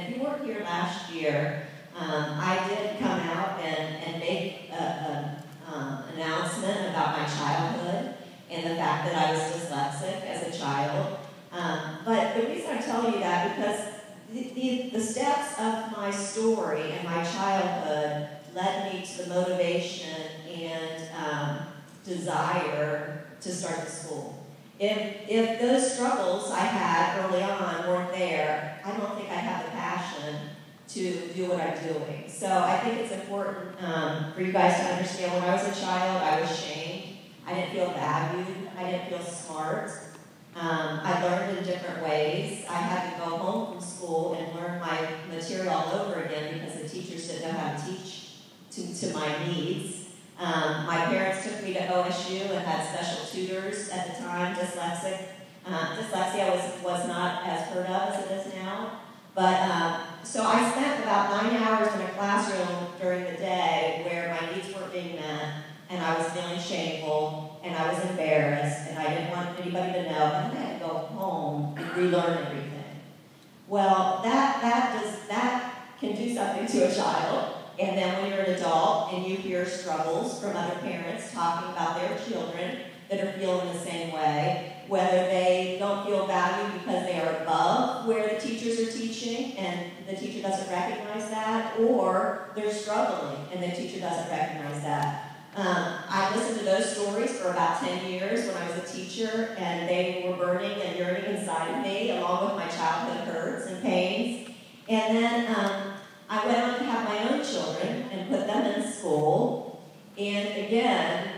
if you weren't here last year, I did come out and make an announcement about my childhood and the fact that I was dyslexic as a child. But the reason I'm telling you that because the steps of my story and my childhood led me to the motivation and desire to start the school. If those struggles I had early on weren't there, I don't think I'd have the passion to do what I'm doing. So I think it's important for you guys to understand when I was a child, I was shamed. I didn't feel valued. I didn't feel smart. I learned in different ways. I had to go home from school and learn my material all over again because the teachers didn't know how to teach to my needs. My parents took me to OSU and had special tutors at the time, dyslexic. Dyslexia was not as heard of as it is now. But so I spent about 9 hours in a classroom during the day where my needs weren't being met, and I was feeling shameful, and I was embarrassed, and I didn't want anybody to know, and I had to go home and relearn everything. Well, that can do something to a child. And then when you're an adult and you hear struggles from other parents talking about their children that are feeling the same way, whether they don't feel valued because they are above where the teachers are teaching and the teacher doesn't recognize that, or they're struggling and the teacher doesn't recognize that. I listened to those stories for about 10 years when I was a teacher, and they were burning and yearning inside of me, along with my childhood hurts and pains. And then I went on to have my own children and put them in school, and again,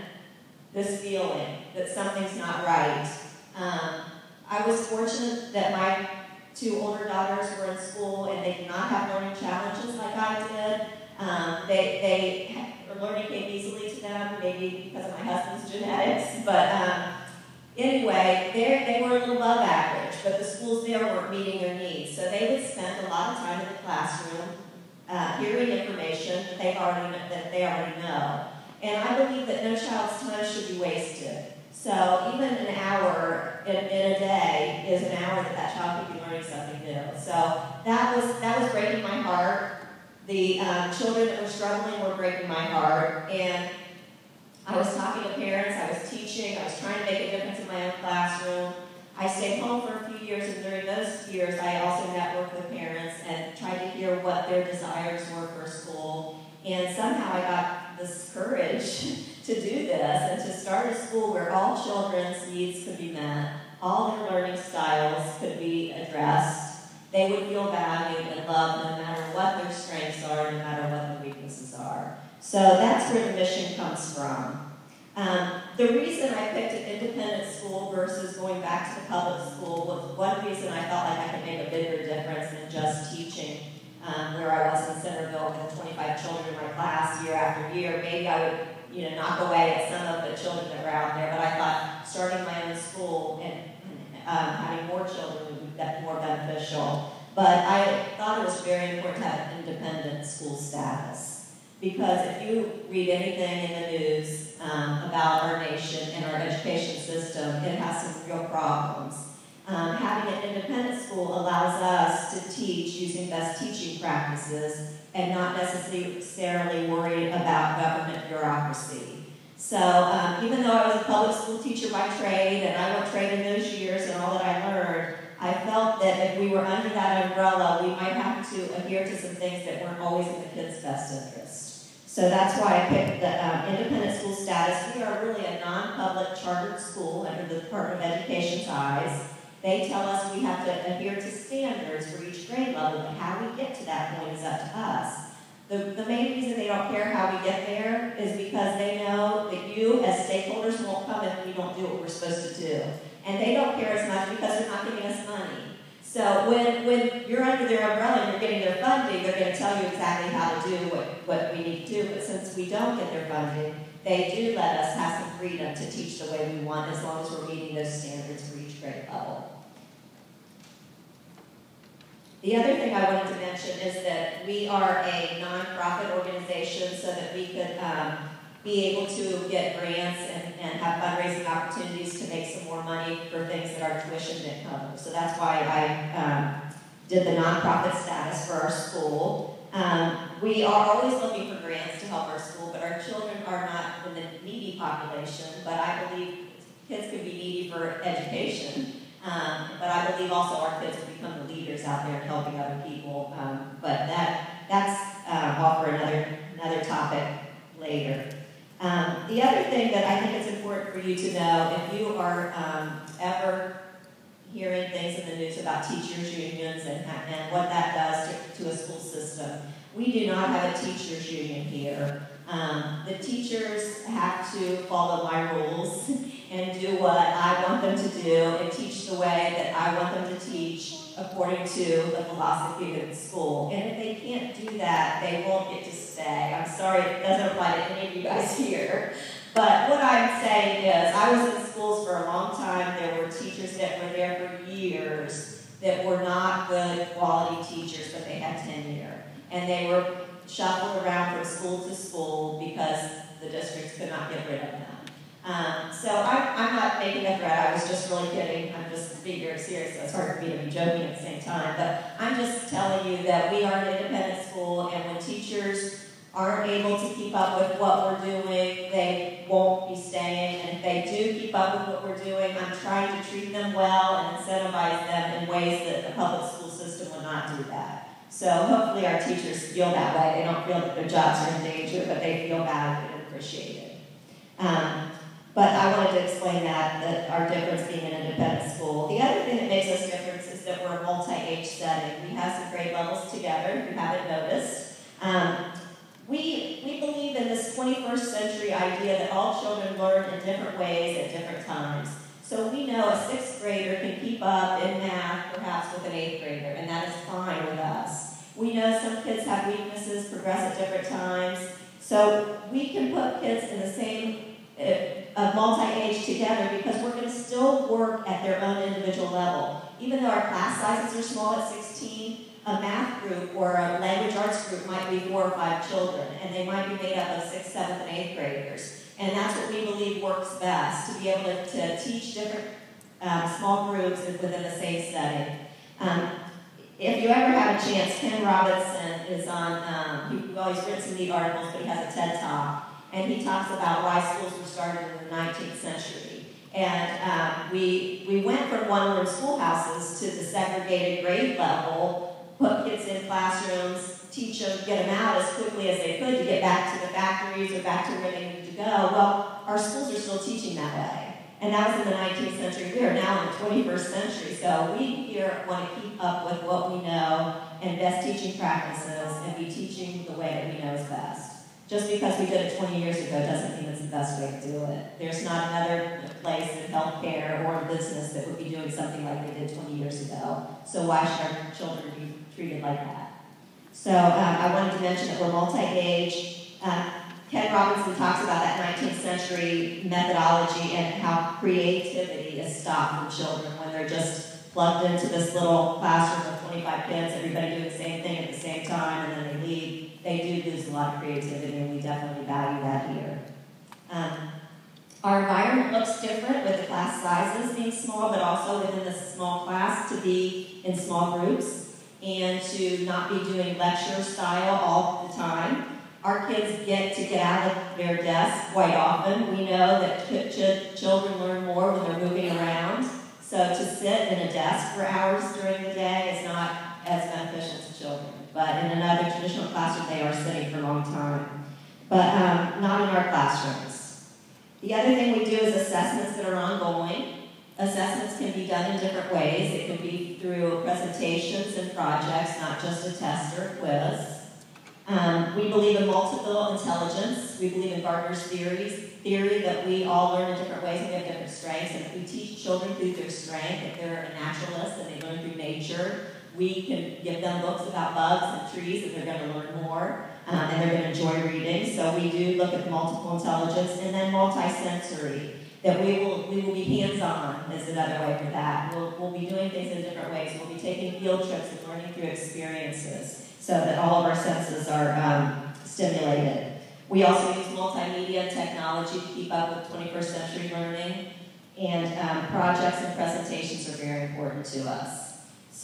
this feeling that something's not right. I was fortunate that my 2 older daughters were in school and they did not have learning challenges like I did. Learning came easily to them, maybe because of my husband's genetics, but anyway, they were a little above average, but the schools there weren't meeting their needs. So they would spend a lot of time in the classroom hearing information that they already know. And I believe that no child's time should be wasted. So even an hour in a day is an hour that child could be learning something new. So that was breaking my heart. The children that were struggling were breaking my heart. And I was talking to parents, I was teaching, I was trying to make a difference in my own classroom. I stayed home for a few years, and during those years, I also networked with parents and tried to hear what their desires were for school. And somehow I got this courage to do this and to start a school where all children's needs could be met, all their learning styles could be addressed. They would feel valued and loved no matter what their strengths are, no matter what their weaknesses are. So that's where the mission comes from. The reason I picked an independent school versus going back to the public school was one reason I felt like I could make a bigger difference than just teaching where I was in Centerville with 25 children in my class year after year. Maybe I would knock away at some of the children that were out there, but I thought starting my own school and having more children would be more beneficial. But I thought it was very important to have independent school status. Because if you read anything in the news about our nation and our education system, it has some real problems. Having an independent school allows us to teach using best teaching practices and not necessarily worry about government bureaucracy. So even though I was a public school teacher by trade, and I went trade in those years and all that I learned, I felt that if we were under that umbrella, we might have to adhere to some things that weren't always in the kids' best interest. So that's why I picked the independent school status. We are really a non-public chartered school under the Department of Education's eyes. They tell us we have to adhere to standards for each grade level, but how we get to that point is up to us. The main reason they don't care how we get there is because they know that you, as stakeholders, won't come if we don't do what we're supposed to do. And they don't care as much because they're not giving us money. So when you're under their umbrella and you're getting their funding, they're going to tell you exactly how to do what we need to do. But since we don't get their funding, they do let us have some freedom to teach the way we want as long as we're meeting those standards for each grade level. The other thing I wanted to mention is that we are a nonprofit organization so that we could be able to get grants and have fundraising opportunities to make some more money for things that our tuition didn't cover. So that's why I did the nonprofit status for our school. We are always looking for grants to help our school, but our children are not in the needy population, but I believe kids can be needy for education. But I believe also our kids will become the leaders out there helping other people. But that's all for another topic later. The other thing that I think is important for you to know, if you are ever hearing things in the news about teachers' unions and what that does to a school system, we do not have a teachers' union here. The teachers have to follow my rules and do what I want them to do and teach the way that I want them to teach according to the philosophy of the school. And if they can't do that, they won't get to stay. I'm sorry, it doesn't apply to any of you guys here. But what I'm saying is, I was in schools for a long time. There were teachers that were there for years that were not good quality teachers, but they had tenure. And they were shuffled around from school to school because the districts could not get rid of them. So I'm not making a threat. I was just really kidding. I'm just being very serious, so it's hard for me to be joking at the same time. But I'm just telling you that we are an independent school, and when teachers aren't able to keep up with what we're doing, they won't be staying. And if they do keep up with what we're doing, I'm trying to treat them well and incentivize them in ways that the public school system would not do that. So hopefully our teachers feel that way. They don't feel that their jobs are in danger, but they feel valued and appreciated. But I wanted to explain that our difference being an independent school. The other thing that makes us different is that we're a multi-age setting. We have some grade levels together, if you haven't noticed. We believe in this 21st century idea that all children learn in different ways at different times. So we know a 6th grader can keep up in math perhaps with an 8th grader, and that is fine with us. We know some kids have weaknesses, progress at different times. So we can put kids in the same multi-age together because we're going to still work at their own individual level. Even though our class sizes are small at 16, a math group or a language arts group might be 4 or 5 children, and they might be made up of 6th, 7th, and 8th graders. And that's what we believe works best, to be able to teach different small groups within the same setting. If you ever have a chance, Ken Robinson is on, he's written some neat articles, but he has a TED Talk, and he talks about why schools were started in the 19th century. And we went from one-room schoolhouses to the segregated grade level, put kids in classrooms, teach them, get them out as quickly as they could to get back to the factories or back to where they needed to go. Well, our schools are still teaching that way. And that was in the 19th century. We are now in the 21st century. So we here want to keep up with what we know and best teaching practices and be teaching the way that we know is best. Just because we did it 20 years ago doesn't mean it's the best way to do it. There's not another place in healthcare or business that would be doing something like they did 20 years ago. So why should our children be treated like that? So I wanted to mention that we're multi-age. Ken Robinson talks about that 19th century methodology and how creativity is stopped from children when they're just plugged into this little classroom of 25 kids, everybody doing the same thing at the same time, and then they leave. They do lose a lot of creativity, and we definitely value that here. Our environment looks different with the class sizes being small, but also within the small class to be in small groups and to not be doing lecture style all the time. Our kids get to get out of their desks quite often. We know that children learn more when they're moving around. So to sit in a desk for hours during the day is not as beneficial to children. But in another traditional classroom, they are sitting for a long time. But not in our classrooms. The other thing we do is assessments that are ongoing. Assessments can be done in different ways. It can be through presentations and projects, not just a test or a quiz. We believe in multiple intelligence. We believe in Gardner's theory that we all learn in different ways and we have different strengths. And if we teach children through their strength, if they're a naturalist and they learn through nature, we can give them books about bugs and trees and they're going to learn more and they're going to enjoy reading. So we do look at multiple intelligence, and then multisensory, that we will be hands-on is another way for that. We'll be doing things in different ways. We'll be taking field trips and learning through experiences so that all of our senses are stimulated. We also use multimedia technology to keep up with 21st century learning, and projects and presentations are very important to us.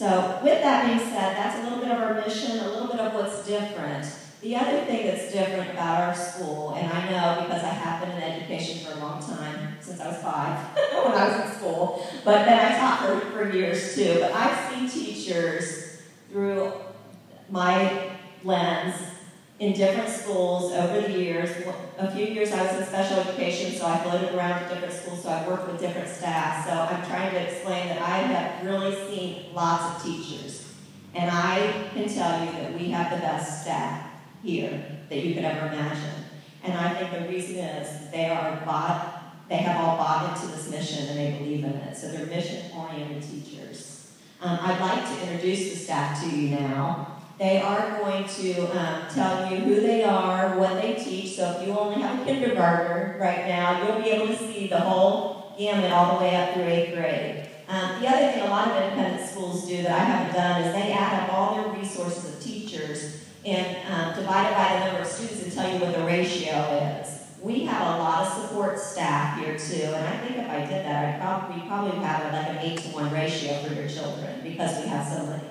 So with that being said, that's a little bit of our mission, a little bit of what's different. The other thing that's different about our school, and I know because I have been in education for a long time, since I was 5, when I was in school, but then I taught for years too, but I've seen teachers through my lens in different schools over the years. A few years I was in special education, so I floated around to different schools, so I worked with different staff. So I'm trying to explain that I have really seen lots of teachers. And I can tell you that we have the best staff here that you could ever imagine. And I think the reason is they have all bought into this mission and they believe in it. So they're mission-oriented teachers. I'd like to introduce the staff to you now. They are going to tell you who they are, what they teach. So if you only have a kindergartner right now, you'll be able to see the whole gamut all the way up through 8th grade. The other thing a lot of independent schools do that I haven't done is they add up all their resources of teachers and divide it by the number of students and tell you what the ratio is. We have a lot of support staff here too, and I think if I did that, we probably have like an 8-to-1 ratio for your children because we have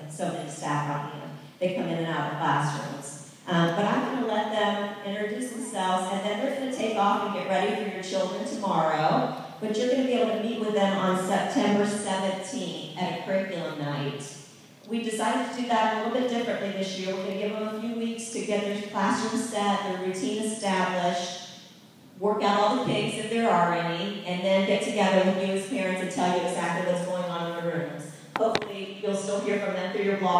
so many staff on hand. They come in and out of classrooms. But I'm going to let them introduce themselves, and then they're going to take off and get ready for your children tomorrow. But you're going to be able to meet with them on September 17th at a curriculum night. We decided to do that a little bit differently this year. We're going to give them a few weeks to get their classroom set, their routine established, work out all the kinks if there are any, and then get together with you as parents and tell you exactly what's going on in the rooms. Hopefully, you'll still hear from them through your blog.